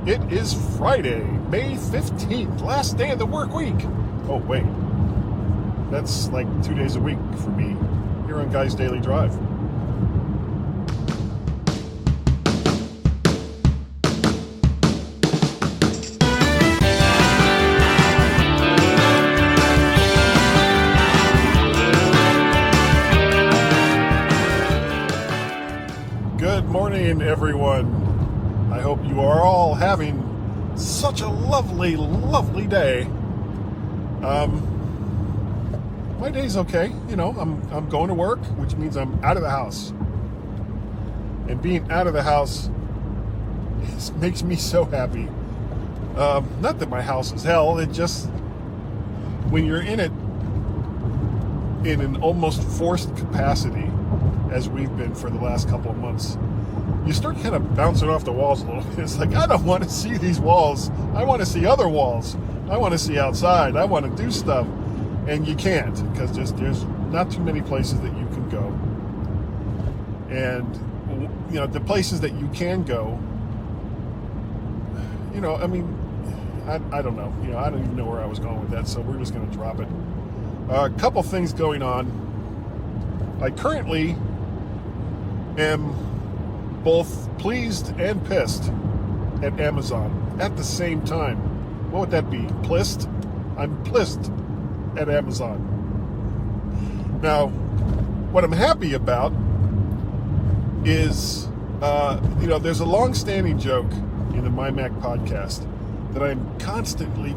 It is Friday, May 15th, last day of the work week. Oh, wait. That's like 2 days a week for me here on Guy's Daily Drive. Good morning, everyone. I hope you are all having such a lovely, lovely day. My day's okay. You know, I'm going to work, which means I'm out of the house. And being out of the house makes me so happy. Not that my house is hell. It just, when you're in it in an almost forced capacity, as we've been for the last couple of months, you start kind of bouncing off the walls a little bit. It's like, I don't want to see these walls. I want to see other walls. I want to see outside. I want to do stuff. And you can't, because there's not too many places that you can go. And, you know, the places that you can go, you know, I mean, I don't know. You know, I don't even know where I was going with that, so we're just going to drop it. A couple things going on. I currently am both pleased and pissed at Amazon at the same time. What would that be? Plissed? I'm plissed at Amazon. Now, what I'm happy about is, you know, there's a long-standing joke in the MyMac Podcast that I'm constantly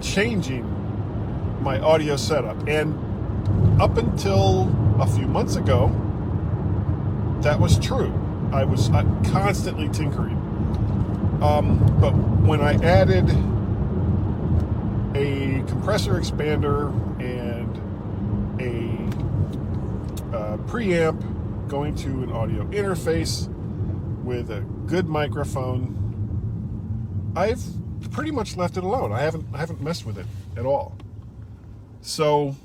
changing my audio setup. And up until a few months ago, that was true. I was constantly tinkering. But when I added a compressor expander and a preamp going to an audio interface with a good microphone, I've pretty much left it alone. I haven't messed with it at all. So,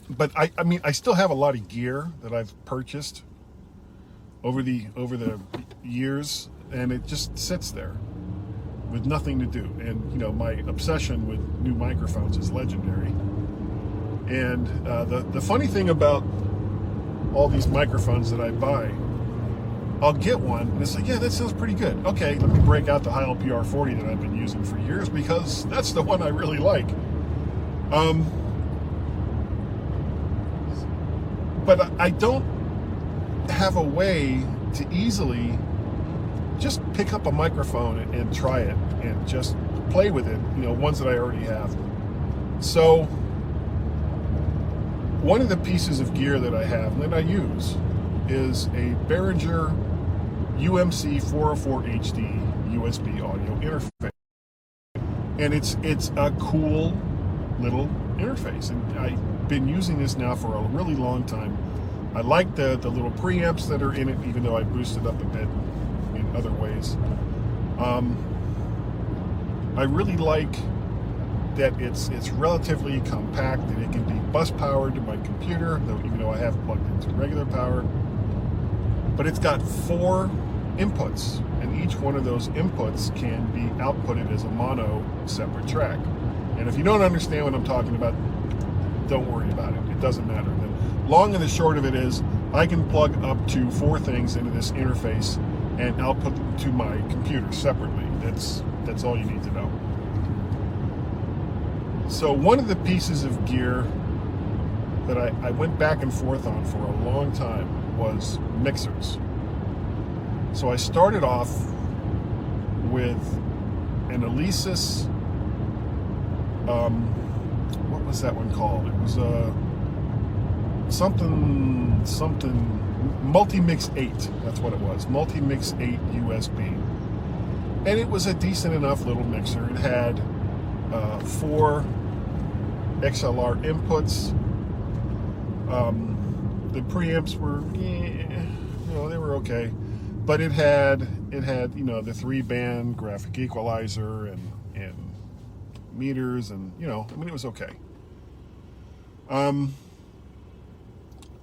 but I mean, I still have a lot of gear that I've purchased over the years, and it just sits there with nothing to do. And, you know, my obsession with new microphones is legendary. And the funny thing about all these microphones that I buy, I'll get one, and it's like, yeah, that sounds pretty good. Okay, let me break out the Heil PR40 that I've been using for years, because that's the one I really like. But I don't have a way to easily just pick up a microphone and try it and just play with it, you know, ones that I already have. So one of the pieces of gear that I have that I use is a Behringer UMC 404 HD USB audio interface. And it's a cool little interface. And I've been using this now for a really long time. I like the little preamps that are in it, even though I boosted up a bit in other ways. I really like that it's relatively compact, and it can be bus powered to my computer, even though I have plugged into regular power. But it's got 4 inputs, and each one of those inputs can be outputted as a mono separate track. And if you don't understand what I'm talking about, don't worry about it. It doesn't matter. The long and the short of it is, I can plug up to 4 things into this interface and output them to my computer separately. That's all you need to know. So one of the pieces of gear that I went back and forth on for a long time was mixers. So I started off with an Alesis, what was that one called? It was something Multi-Mix 8, that's what it was, Multi-Mix 8 USB. And it was a decent enough little mixer. It had 4 XLR inputs. The preamps were, you know, they were okay, but it had you know, the 3-band graphic equalizer and meters, and, you know, I mean, it was okay.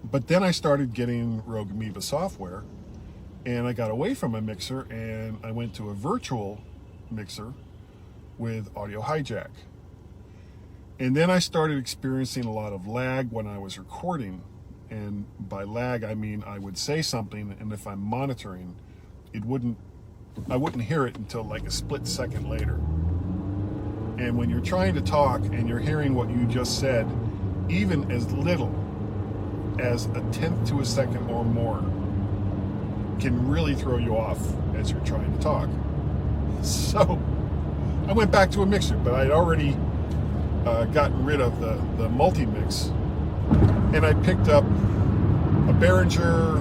But then I started getting Rogue Amoeba software, And I got away from a mixer and I went to a virtual mixer with audio hijack. And then I started experiencing a lot of lag when I was recording. And by lag, I mean I would say something, and if I'm monitoring, I wouldn't hear it until like a split second later. And when you're trying to talk and you're hearing what you just said, even as little as a tenth to a second or more can really throw you off as you're trying to talk. So I went back to a mixer, but I'd already gotten rid of the multi-mix, and I picked up a Behringer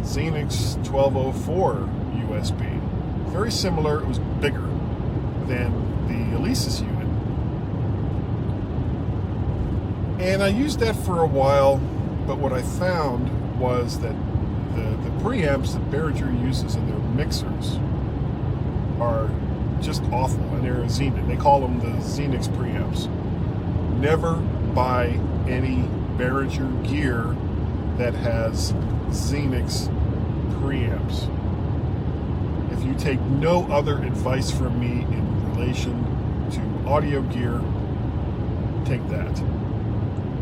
Xenix 1204 USB. Very similar. It was bigger than the Alesis unit. And I used that for a while, but what I found was that the preamps that Behringer uses in their mixers are just awful, and they're a Xenix. They call them the Xenix preamps. Never buy any Behringer gear that has Xenix preamps. If you take no other advice from me in relation to audio gear, take that.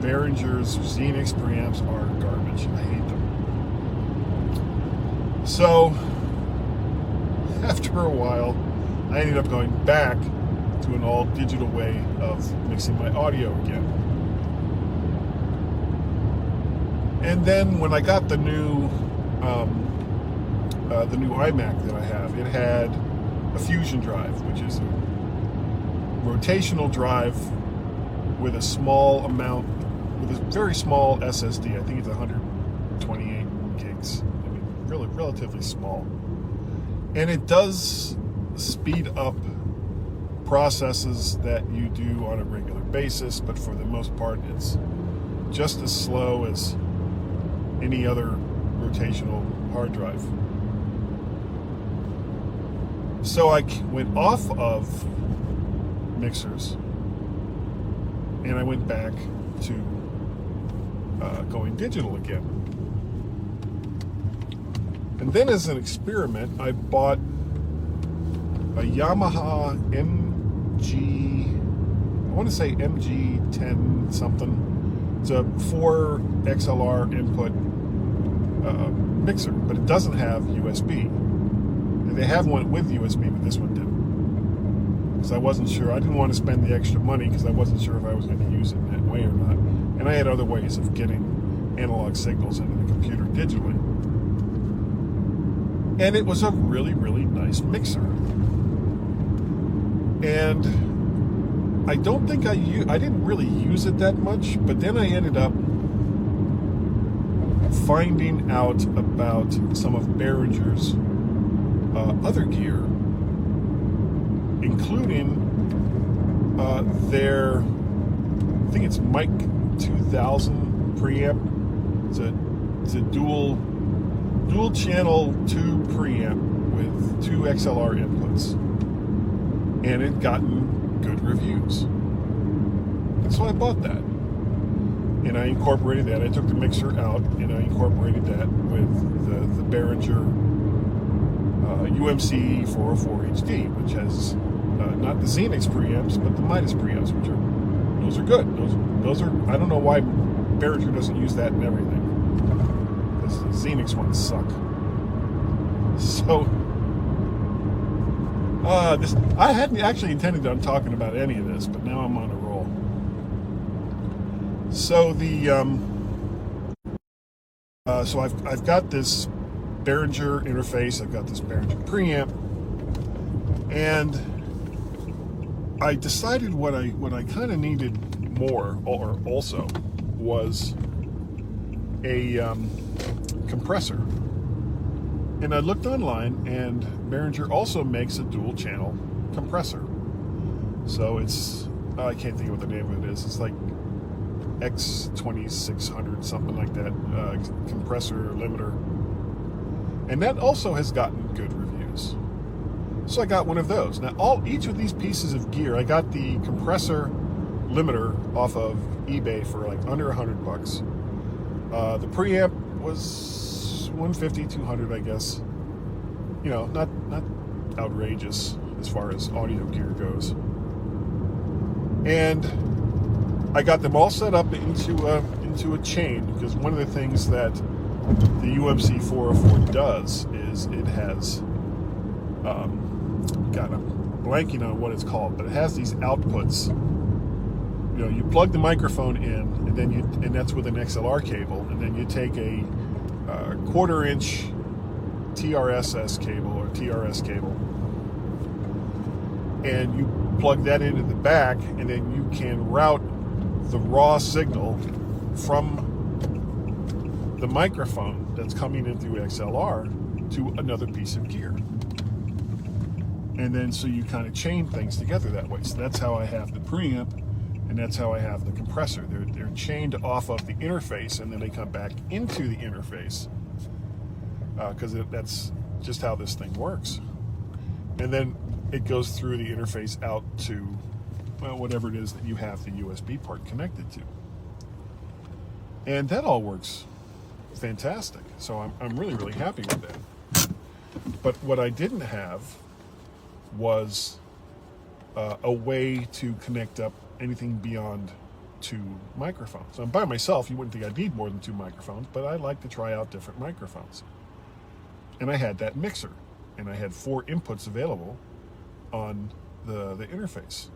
Behringer's Xenix preamps are garbage. I hate them. So, after a while, I ended up going back to an all-digital way of mixing my audio again. And then when I got the new iMac that I have, it had a Fusion drive, which is a rotational drive with a small amount, with a very small SSD. I think it's 128 gigs. I mean, really relatively small. And it does speed up processes that you do on a regular basis, but for the most part, it's just as slow as any other rotational hard drive. So I went off of mixers and I went back to going digital again. And then as an experiment, I bought a Yamaha I want to say MG10 something. It's a 4 XLR input mixer, but it doesn't have USB. They have one with USB, but this one didn't. Because I wasn't sure. I didn't want to spend the extra money because I wasn't sure if I was going to use it in that way or not. And I had other ways of getting analog signals into the computer digitally. And it was a really, really nice mixer. And I don't think I didn't really use it that much, but then I ended up finding out about some of Behringer's other gear, including their, I think it's Mic 2000 preamp. It's a dual channel tube preamp with 2 XLR inputs, and it gotten good reviews. And so I bought that, and I incorporated that. I took the mixer out and I incorporated that with the Behringer UMC 404 HD, which has not the Xenix preamps, but the Midas preamps, those are good. Those are, I don't know why Behringer doesn't use that in everything, because the Xenix ones suck. So, I hadn't actually intended on talking about any of this, but now I'm on a roll. So so I've got this Behringer interface, I've got this Behringer preamp, and I decided what I kind of needed more, or also, was a compressor. And I looked online, and Behringer also makes a dual channel compressor. So it's, I can't think of what the name of it is. It's like X2600, something like that, compressor limiter. And that also has gotten good reviews. So I got one of those. Now, each of these pieces of gear, I got the compressor limiter off of eBay for like under $100. The preamp was 150, 200, I guess. You know, not outrageous as far as audio gear goes. And I got them all set up into a chain, because one of the things that the UMC 404 does is it has, God, I'm blanking on what it's called, but it has these outputs. You know, you plug the microphone in, and that's with an XLR cable, and then you take a 1/4-inch TRSS cable or TRS cable, and you plug that into the back, and then you can route the raw signal from the microphone that's coming in through XLR to another piece of gear. And then so you kind of chain things together that way. So that's how I have the preamp, and that's how I have the compressor. They're chained off of the interface, and then they come back into the interface, because that's just how this thing works. And then it goes through the interface out to, well, whatever it is that you have the USB port connected to. And that all works fantastic. So I'm really, really happy with that. But what I didn't have was a way to connect up anything beyond 2 microphones. So by myself, you wouldn't think I'd need more than 2 microphones, but I like to try out different microphones. And I had that mixer, and I had 4 inputs available on the interface.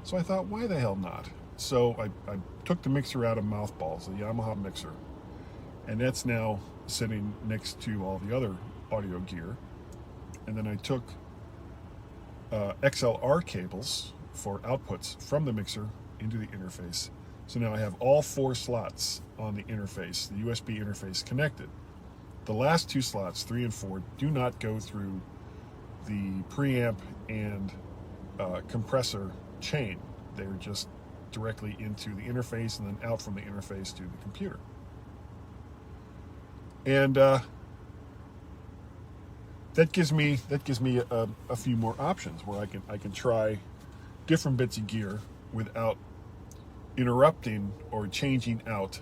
So I thought, why the hell not? So I took the mixer out of Mouthballs, the Yamaha mixer, and that's now sitting next to all the other audio gear. And then I took XLR cables for outputs from the mixer into the interface. So now I have all 4 slots on the interface, the USB interface, connected. The last 2 slots, 3 and 4, do not go through the preamp and compressor chain. They're just directly into the interface and then out from the interface to the computer. And that gives me a few more options where I can try different bits of gear without interrupting or changing out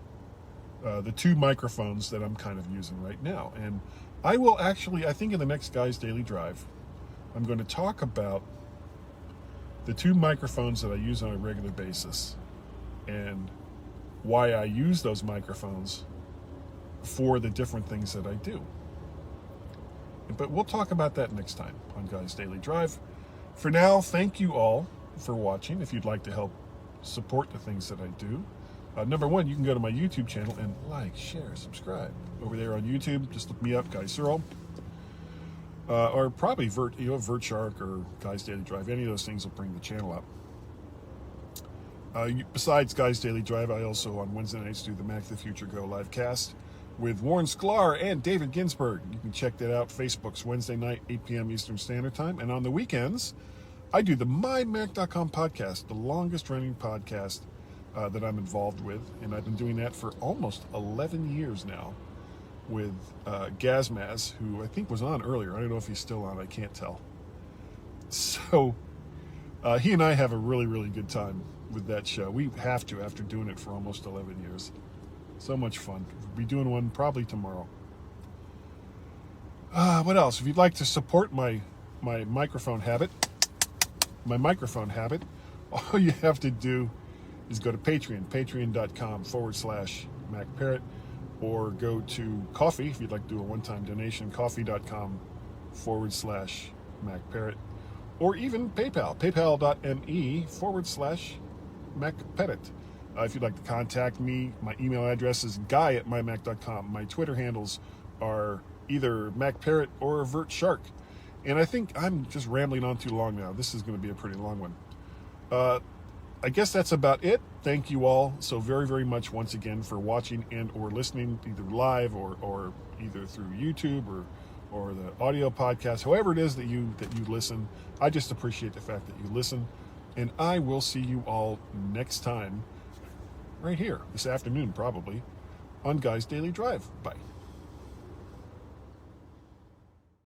the 2 microphones that I'm kind of using right now. And I will actually, I think in the next Guy's Daily Drive, I'm going to talk about the 2 microphones that I use on a regular basis and why I use those microphones for the different things that I do. But we'll talk about that next time on Guy's Daily Drive. For now, thank you all for watching. If you'd like to help support the things that I do, number one, you can go to my YouTube channel and like, share, subscribe. Over there on YouTube, just look me up, Guy Searle. Or probably VertShark or Guy's Daily Drive. Any of those things will bring the channel up. Besides Guy's Daily Drive, I also on Wednesday nights do the Mac the Future Go live cast with Warren Sklar and David Ginsburg. You can check that out. Facebook's Wednesday night, 8 p.m. Eastern Standard Time. And on the weekends, I do the MyMac.com podcast, the longest running podcast that I'm involved with. And I've been doing that for almost 11 years now with Gazmaz, who I think was on earlier. I don't know if he's still on. I can't tell. So he and I have a really, really good time with that show. We have to after doing it for almost 11 years. So much fun. We'll be doing one probably tomorrow. What else? If you'd like to support my microphone habit, all you have to do is go to Patreon, patreon.com/MacParrot, or go to Coffee if you'd like to do a one-time donation, coffee.com/MacParrot, or even PayPal, paypal.me/MacParrot. If you'd like to contact me, my email address is guy@mymac.com. My Twitter handles are either MacParrot or VertShark. And I think I'm just rambling on too long now. This is going to be a pretty long one. I guess that's about it. Thank you all so very, very much once again for watching and or listening, either live or either through YouTube or the audio podcast, however it is that you listen. I just appreciate the fact that you listen. And I will see you all next time, right here, this afternoon probably, on Guy's Daily Drive. Bye.